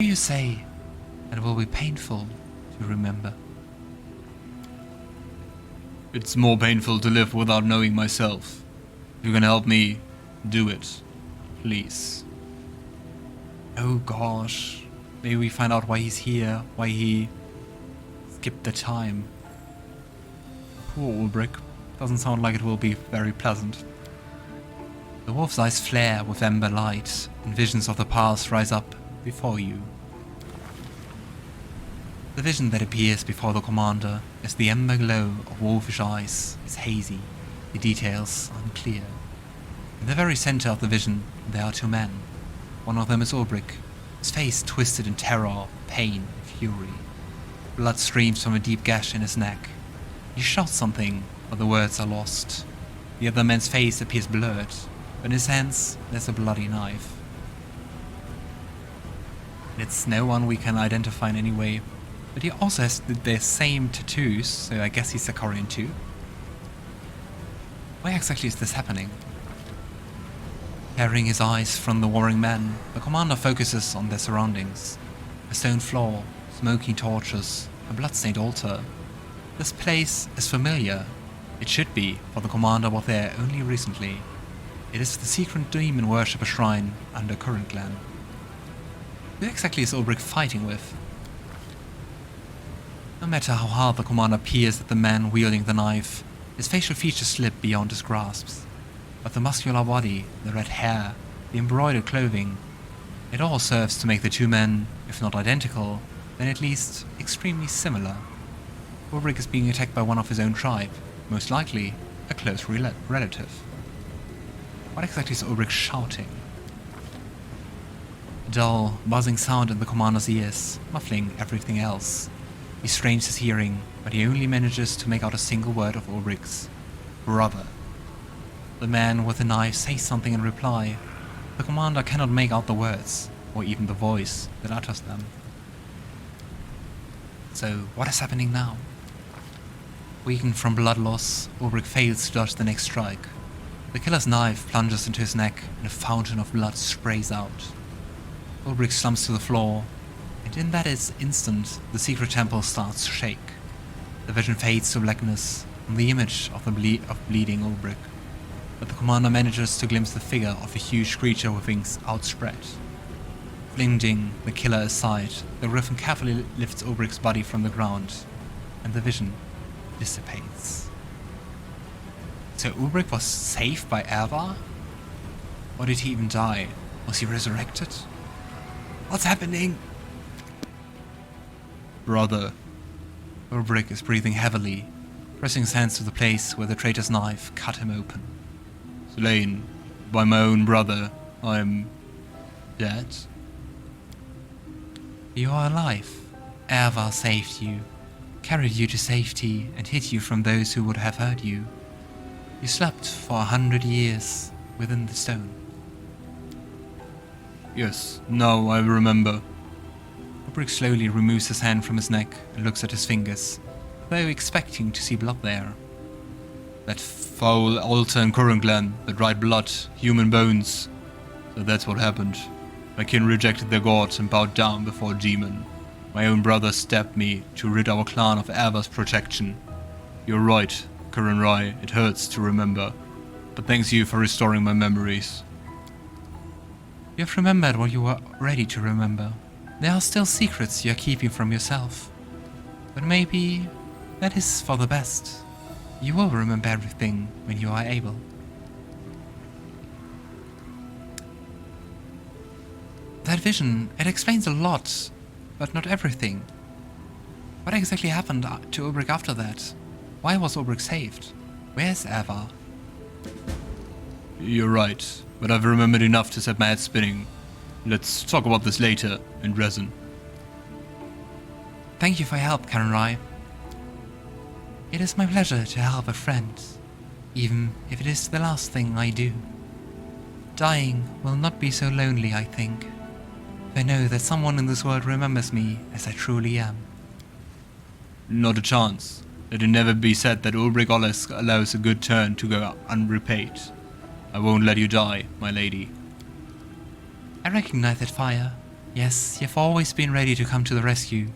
you say that it will be painful to remember? It's more painful to live without knowing myself. If you can help me, do it. Please. Oh gosh. Maybe we find out why he's here, why he skipped the time. Poor Ulbrig. Doesn't sound like it will be very pleasant. The wolf's eyes flare with ember light, and visions of the past rise up before you. The vision that appears before the commander as the ember glow of wolfish eyes is hazy, the details unclear. In the very center of the vision there are two men. One of them is Ulbrig, his face twisted in terror, pain, and fury. Blood streams from a deep gash in his neck. He shouts something, but the words are lost. The other man's face appears blurred, but in his hands there's a bloody knife. It's no one we can identify in any way, but he also has the same tattoos, so I guess he's Sarkorian too. Why exactly is this happening? Tearing his eyes from the warring men, the commander focuses on their surroundings. A stone floor, smoking torches, a bloodstained altar. This place is familiar. It should be, for the commander was there only recently. It is the secret demon worshipper shrine under Current Clan. Who exactly is Ulbrig fighting with? No matter how hard the commander peers at the man wielding the knife, his facial features slip beyond his grasps. But the muscular body, the red hair, the embroidered clothing, it all serves to make the two men, if not identical, then at least extremely similar. Ulbrig is being attacked by one of his own tribe, most likely a close relative. What exactly is Ulbrig shouting? A dull, buzzing sound in the commander's ears, muffling everything else. He strains his hearing, but he only manages to make out a single word of Ulbrig's. Brother. The man with the knife says something in reply. The commander cannot make out the words, or even the voice that utters them. So, what is happening now? Weakened from blood loss, Ulbrig fails to dodge the next strike. The killer's knife plunges into his neck, and a fountain of blood sprays out. Ulbrig slumps to the floor, and in that instant, the secret temple starts to shake. The vision fades to blackness, and the image of bleeding Ulbrig. But the commander manages to glimpse the figure of a huge creature with wings outspread. Flinging the killer aside, the Griffin carefully lifts Ulbrig's body from the ground, and the vision dissipates. So Ulbrig was saved by Eivor? Or did he even die? Was he resurrected? What's happening? Brother. Ulbrig is breathing heavily, pressing his hands to the place where the traitor's knife cut him open. Slain by my own brother, I'm dead. You are alive. Eivor saved you, carried you to safety, and hid you from those who would have hurt you. You slept for 100 years within the stone. Yes, now I remember. Ulbrig slowly removes his hand from his neck and looks at his fingers, though expecting to see blood there. That foul altar in Current Clan, that dried blood, human bones. So that's what happened. My kin rejected their gods and bowed down before a demon. My own brother stabbed me to rid our clan of Eivor's protection. You're right, Kerenai, it hurts to remember. But thanks you for restoring my memories. You have remembered what you were ready to remember. There are still secrets you are keeping from yourself. But maybe that is for the best. You will remember everything when you are able. That vision, it explains a lot, but not everything. What exactly happened to Ulbrig after that? Why was Ulbrig saved? Where's Eivor? You're right, but I've remembered enough to set my head spinning. Let's talk about this later in Resin. Thank you for your help, Kerenai. It is my pleasure to help a friend, even if it is the last thing I do. Dying will not be so lonely, I think. I know that someone in this world remembers me as I truly am. Not a chance. Let it never be said that Ulbrig allows a good turn to go unrepaid. I won't let you die, my lady. I recognize that fire. Yes, you've always been ready to come to the rescue,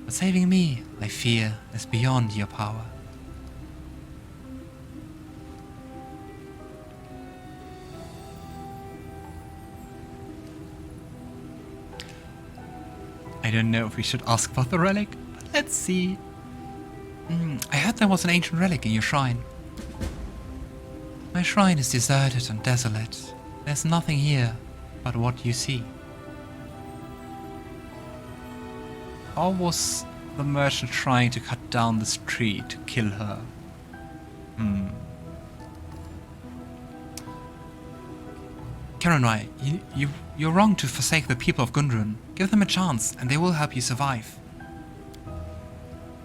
but saving me, I fear, is beyond your power. I don't know if we should ask about the relic, but let's see. I heard there was an ancient relic in your shrine. My shrine is deserted and desolate. There's nothing here but what you see. How was the merchant trying to cut down this tree to kill her? Kerenai, you're wrong to forsake the people of Gundrun. Give them a chance, and they will help you survive.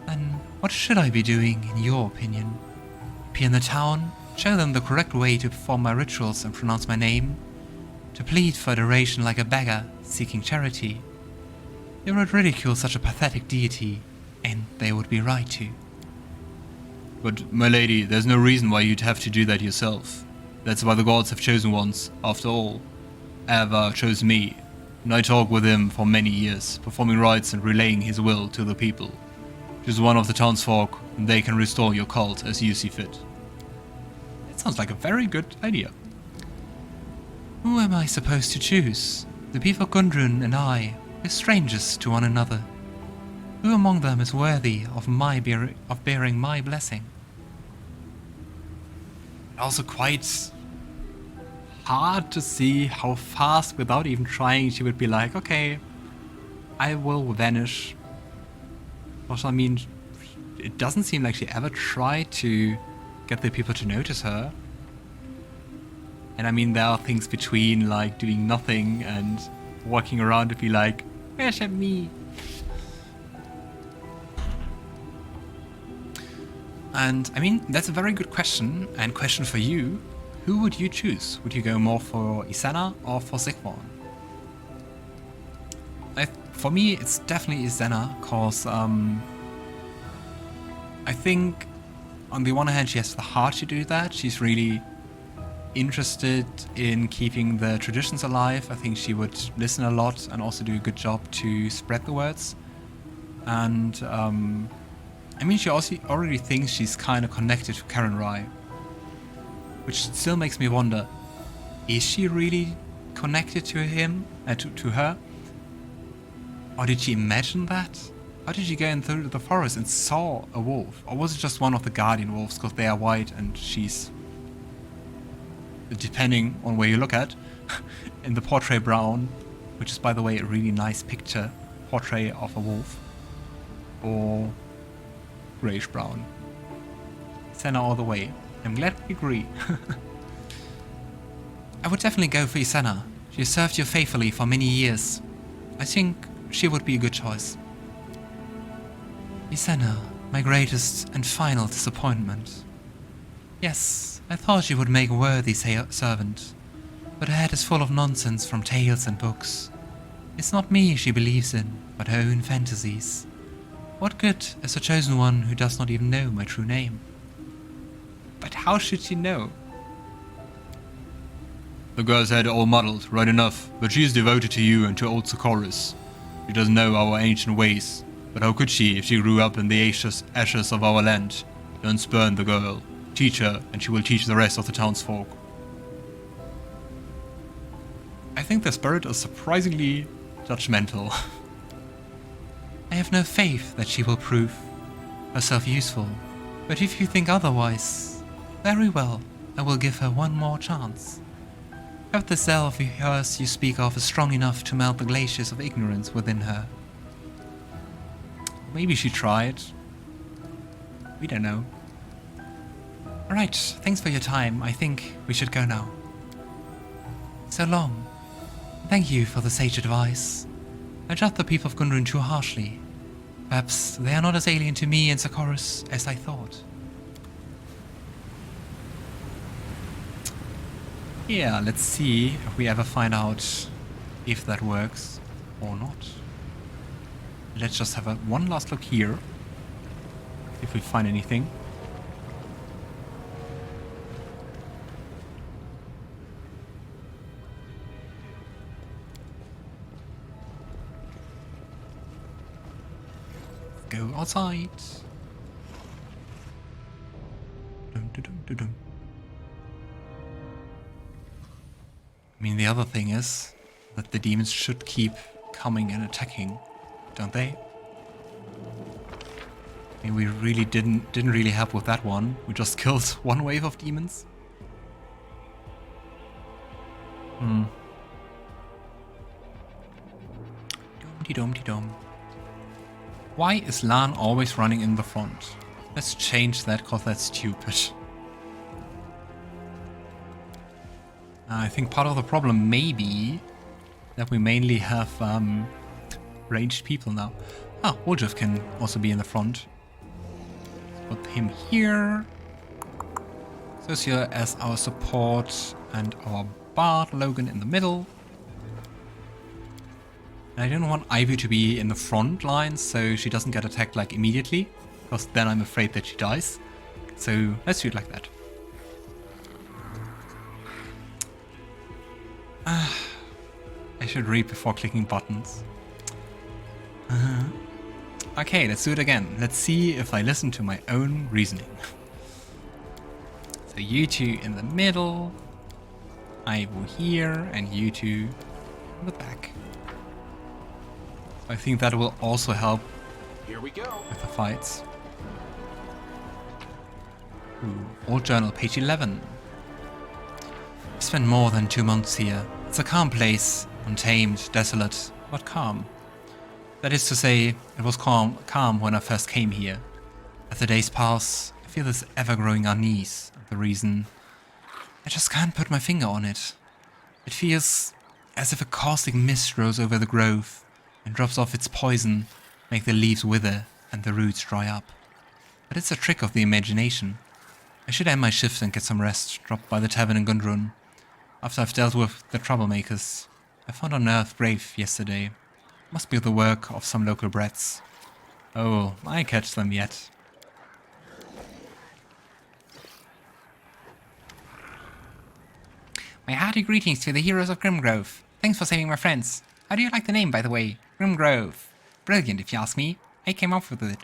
Then, what should I be doing, in your opinion? Appear in the town, show them the correct way to perform my rituals and pronounce my name? To plead for adoration like a beggar, seeking charity? They would ridicule such a pathetic deity, and they would be right to. But, my lady, there's no reason why you'd have to do that yourself. That's why the gods have chosen ones, after all. Ava chose me, and I talked with him for many years, performing rites and relaying his will to the people. Choose one of the townsfolk, and they can restore your cult as you see fit. That sounds like a very good idea. Who am I supposed to choose? The people of Gundrun and I, we're strangers to one another. Who among them is worthy of bearing my blessing? Also quite hard to see how fast, without even trying, she would be like, okay, I will vanish. Also, I mean, it doesn't seem like she ever tried to get the people to notice her. And I mean, there are things between, like, doing nothing and walking around to be like, where's me? And, I mean, that's a very good question, and question for you. Who would you choose? Would you go more for Isenna or for Sigmund? For me, it's definitely Isenna, because I think on the one hand she has the heart to do that. She's really interested in keeping the traditions alive. I think she would listen a lot and also do a good job to spread the words. And I mean, she also already thinks she's kind of connected to Kerenai, which still makes me wonder, is she really connected to him, to her? Or did she imagine that? How did she go into the forest and saw a wolf? Or was it just one of the guardian wolves, because they are white and she's, depending on where you look at, in the portrait brown, which is, by the way, a really nice portrait of a wolf, or grayish brown. Senna all the way. I'm glad we agree. I would definitely go for Isenna. She has served you faithfully for many years. I think she would be a good choice. Isenna, my greatest and final disappointment. Yes, I thought she would make a worthy servant, but her head is full of nonsense from tales and books. It's not me she believes in, but her own fantasies. What good is a chosen one who does not even know my true name? But how should she know? The girl's head all muddled, right enough, but she is devoted to you and to old Sarkorian. She doesn't know our ancient ways, but how could she if she grew up in the ashes of our land? Don't spurn the girl. Teach her, and she will teach the rest of the townsfolk. I think the spirit is surprisingly judgmental. I have no faith that she will prove herself useful, but if you think otherwise, very well, I will give her one more chance. If the zeal of hers you speak of is strong enough to melt the glaciers of ignorance within her. Maybe she tried. We don't know. Alright, thanks for your time. I think we should go now. So long. Thank you for the sage advice. I judged the people of Gundrun too harshly. Perhaps they are not as alien to me and Sarkorian as I thought. Yeah, let's see if we ever find out if that works or not. Let's just have one last look here, if we find anything. go outside. Dum, dum, dum, dum, dum. I mean, the other thing is that the demons should keep coming and attacking, don't they? I mean, we really didn't really help with that one. We just killed one wave of demons. Dum-de-dum-de-dum. Why is Lann always running in the front? Let's change that, cause that's stupid. I think part of the problem may be that we mainly have ranged people now. Ah, Woljif can also be in the front. Let's put him here. Sosiel as our support and our bard, Logan, in the middle. And I don't want Ivy to be in the front line so she doesn't get attacked like immediately, because then I'm afraid that she dies. So let's do it like that. I should read before clicking buttons. Okay, let's do it again. Let's see if I listen to my own reasoning. So you two in the middle, Ivo here, and you two in the back. So I think that will also help Here we go. with the fights. Ooh, old journal, page 11. I spent more than 2 months here. It's a calm place, untamed, desolate, but calm. That is to say, it was calm when I first came here. As the days pass, I feel this ever-growing unease. The reason, I just can't put my finger on it. It feels as if a caustic mist rose over the grove and drops off its poison, make the leaves wither and the roots dry up. But it's a trick of the imagination. I should end my shift and get some rest, dropped by the tavern in Gundrun. After I've dealt with the troublemakers, I found an unearthed grave yesterday. Must be the work of some local brats. Oh, I catch them yet. My hearty greetings to the heroes of Grimgrove. Thanks for saving my friends. How do you like the name, by the way? Grimgrove. Brilliant, if you ask me. I came up with it.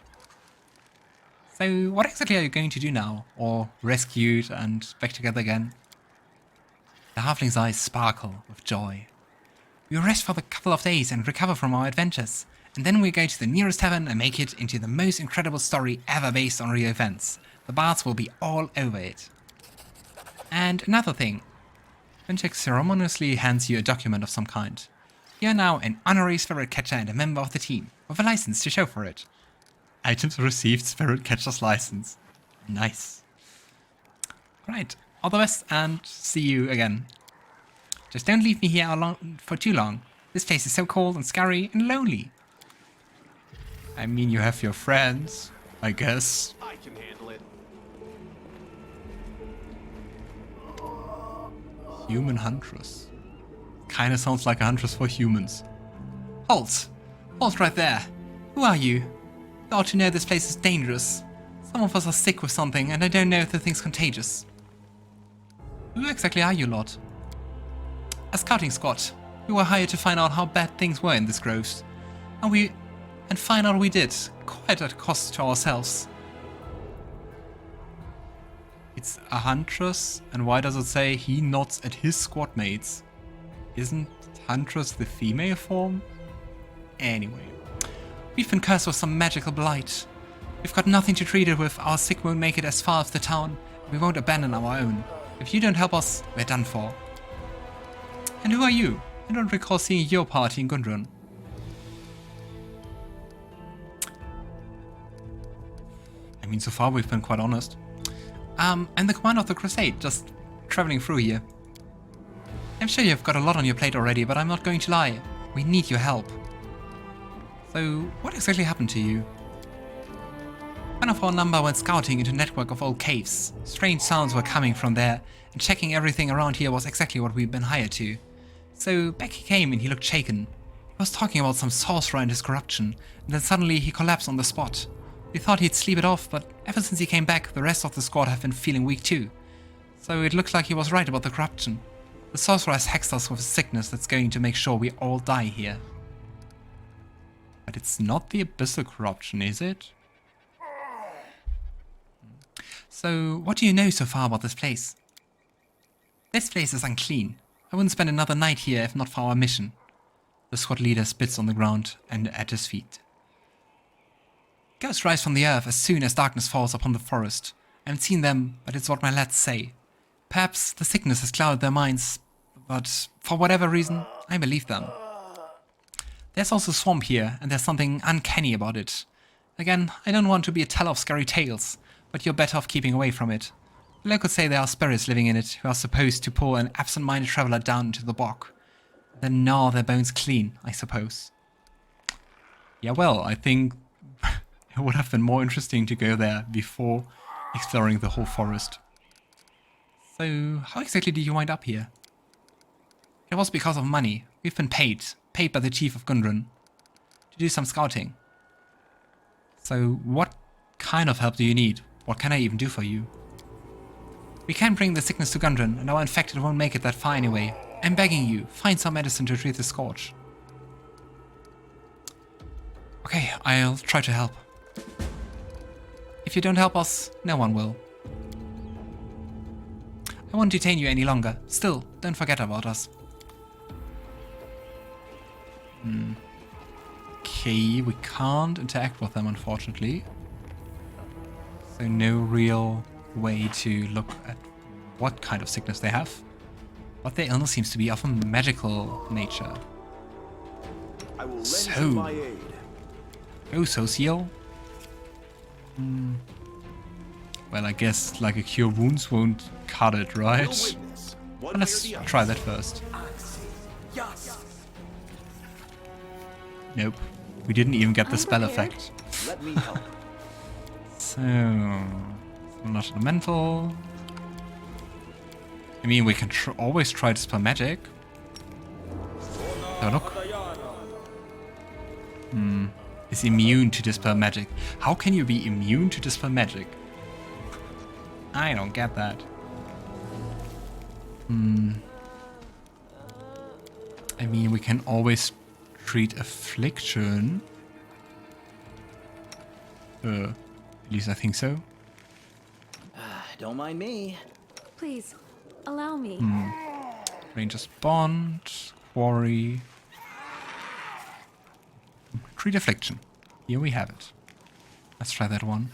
So, what exactly are you going to do now? Or rescued and back together again? The halfling's eyes sparkle with joy. We rest for a couple of days and recover from our adventures. And then we go to the nearest tavern and make it into the most incredible story ever based on real events. The bards will be all over it. And another thing. Ventek ceremoniously hands you a document of some kind. You are now an honorary spirit catcher and a member of the team, with a license to show for it. Items received, spirit catcher's license. Nice. Right, all the best and see you again. Just don't leave me here for too long. This place is so cold and scary and lonely. I mean, you have your friends, I guess. I can handle it. Human huntress. Kinda sounds like a huntress for humans. Halt! Halt right there! Who are you? You ought to know this place is dangerous. Some of us are sick with something and I don't know if the thing's contagious. Who exactly are you, Lord? A scouting squad. We were hired to find out how bad things were in this grove. And find out we did, quite at cost to ourselves. It's a huntress, and why does it say he nods at his squad mates? Isn't huntress the female form? Anyway, we've been cursed with some magical blight. We've got nothing to treat it with, our sick won't make it as far as the town, we won't abandon our own. If you don't help us, we're done for. And who are you? I don't recall seeing your party in Gundrun. I mean, so far we've been quite honest. I'm the commander of the crusade, just traveling through here. I'm sure you've got a lot on your plate already, but I'm not going to lie. We need your help. So, what exactly happened to you? One of our number went scouting into a network of old caves. Strange sounds were coming from there, and checking everything around here was exactly what we'd been hired to. So, back he came and he looked shaken. He was talking about some sorcerer and his corruption, and then suddenly he collapsed on the spot. We thought he'd sleep it off, but ever since he came back, the rest of the squad have been feeling weak too. So it looked like he was right about the corruption. The sorcerer has hexed us with a sickness that's going to make sure we all die here. But it's not the abyssal corruption, is it? So, what do you know so far about this place? This place is unclean. I wouldn't spend another night here if not for our mission. The squad leader spits on the ground and at his feet. Ghosts rise from the earth as soon as darkness falls upon the forest. I haven't seen them, but it's what my lads say. Perhaps the sickness has clouded their minds, but for whatever reason, I believe them. There's also a swamp here, and there's something uncanny about it. Again, I don't want to be a teller of scary tales, but you're better off keeping away from it. The locals say there are spirits living in it who are supposed to pull an absent-minded traveler down into the bog. Then gnaw their bones clean, I suppose. Yeah, well, I think it would have been more interesting to go there before exploring the whole forest. So, how exactly did you wind up here? It was because of money. We've been paid by the chief of Gundren, to do some scouting. So, what kind of help do you need? What can I even do for you? We can't bring the sickness to Gundren, and our infected won't make it that far anyway. I'm begging you, find some medicine to treat the scourge. Okay, I'll try to help. If you don't help us, no one will. I won't detain you any longer. Still, don't forget about us. Okay, we can't interact with them, unfortunately. So no real way to look at what kind of sickness they have. But their illness seems to be of a magical nature. I will lend you my aid. Oh, Sosiel? Well, I guess like a cure wounds won't cut it, right? Well, let's try that first. Nope. We didn't even get the spell effect. Let me help. So, not elemental. I mean, we can always try to spell magic. Have a look. Is immune to dispel magic. How can you be immune to dispel magic? I don't get that. I mean, we can always treat affliction. At least I think so. Don't mind me. Please, allow me. Ranger's Bond, Quarry. Treat affliction. Here we have it. Let's try that one.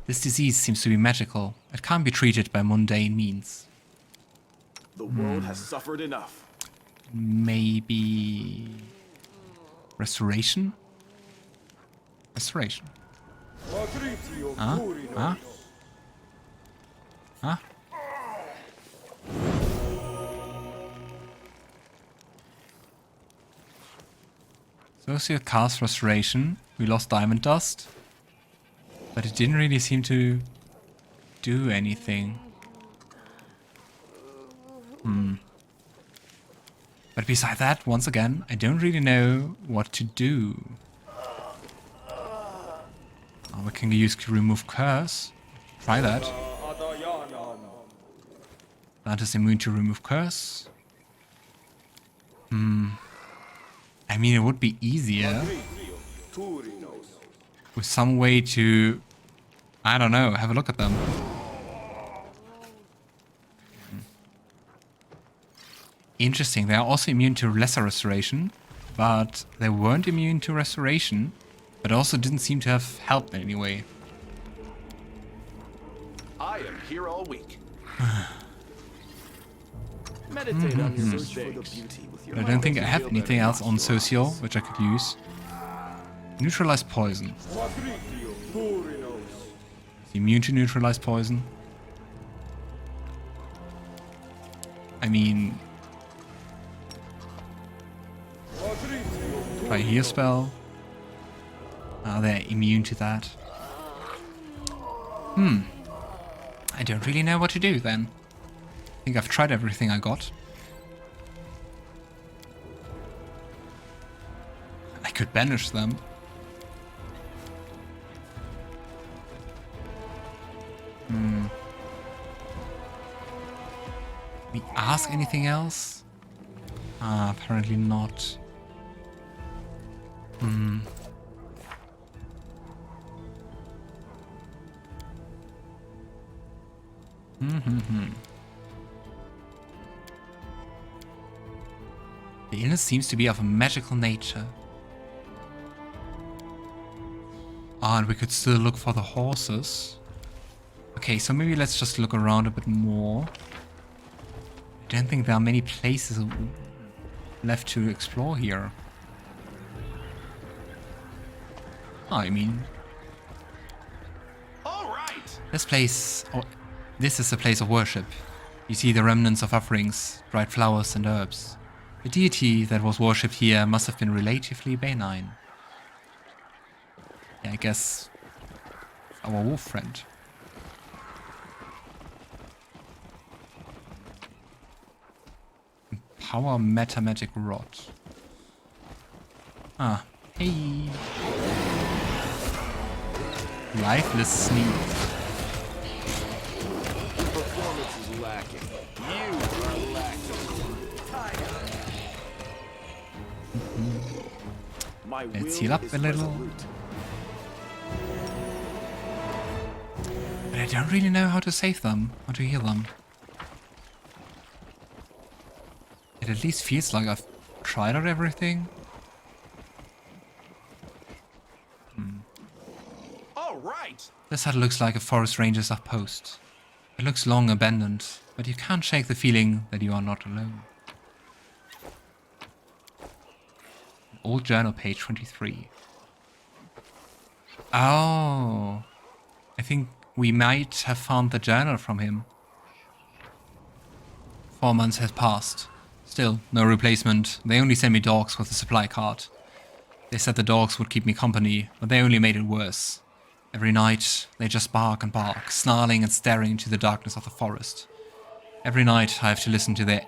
This disease seems to be magical. It can't be treated by mundane means. The world has suffered enough. Maybe... Restoration? Restoration. Huh? Sosiel cast Restoration. We lost Diamond Dust. But it didn't really seem to do anything. But beside that, once again, I don't really know what to do. Oh, we can use Remove Curse. Try that. That is immune to Remove Curse. I mean, it would be easier with some way to, I don't know, have a look at them. Interesting, they are also immune to Lesser Restoration, but they weren't immune to Restoration, but also didn't seem to have helped in any way. I am here all week. Meditate on your mistakes. But I don't think I have anything else on Sosiel which I could use. Neutralize Poison. Is he immune to Neutralize Poison? I mean... Try Heal Spell. They're immune to that. I don't really know what to do then. I think I've tried everything I got. I could banish them. We ask anything else? Apparently not. it seems to be of a magical nature. Ah, and we could still look for the horses. Okay, so maybe let's just look around a bit more. I don't think there are many places left to explore here. I mean, All right. this place, this is a place of worship. You see the remnants of offerings, dried flowers and herbs. The deity that was worshipped here must have been relatively benign. Yeah, I guess our wolf friend. Power Metamagic Rod. Ah, hey. Lifeless Sneak. Performance is lacking. You are lacking. My Let's will heal up is a little. resolute. But I don't really know how to save them, how to heal them. It at least feels like I've tried out everything. All right. This hut looks like a forest ranger's outpost. It looks long abandoned, but you can't shake the feeling that you are not alone. Old journal, page 23. Oh, I think we might have found the journal from him. 4 months has passed. Still, no replacement. They only sent me dogs with a supply cart. They said the dogs would keep me company, but they only made it worse. Every night, they just bark and bark, snarling and staring into the darkness of the forest. Every night, I have to listen to their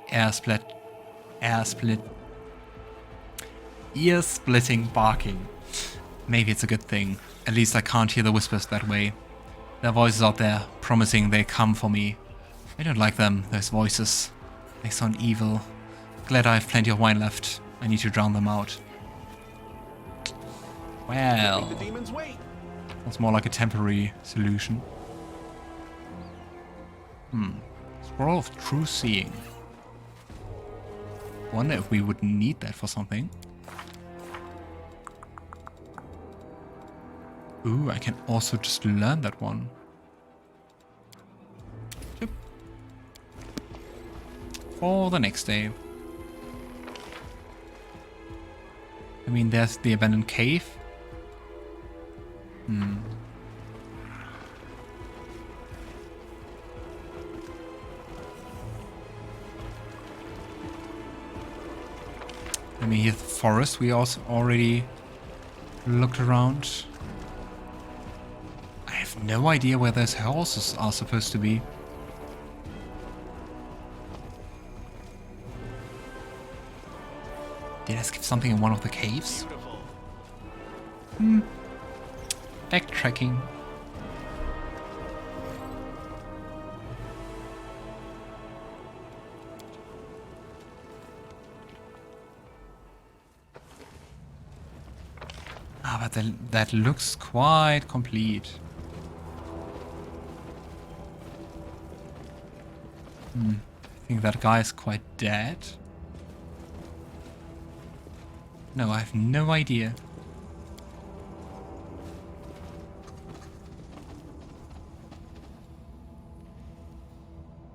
ear-splitting barking. Maybe it's a good thing. At least I can't hear the whispers that way. There are voices out there, promising they come for me. I don't like them, those voices. They sound evil. Glad I have plenty of wine left. I need to drown them out. Well, The demons wait. that's more like a temporary solution. Scroll of True Seeing. Wonder if we would need that for something. Ooh, I can also just learn that one. Yep. For the next day. I mean, there's the abandoned cave. I mean, here's the forest. We also already looked around. I have no idea where those horses are supposed to be. Did I skip something in one of the caves? Backtracking. Ah, but that looks quite complete. I think that guy is quite dead. No, I have no idea.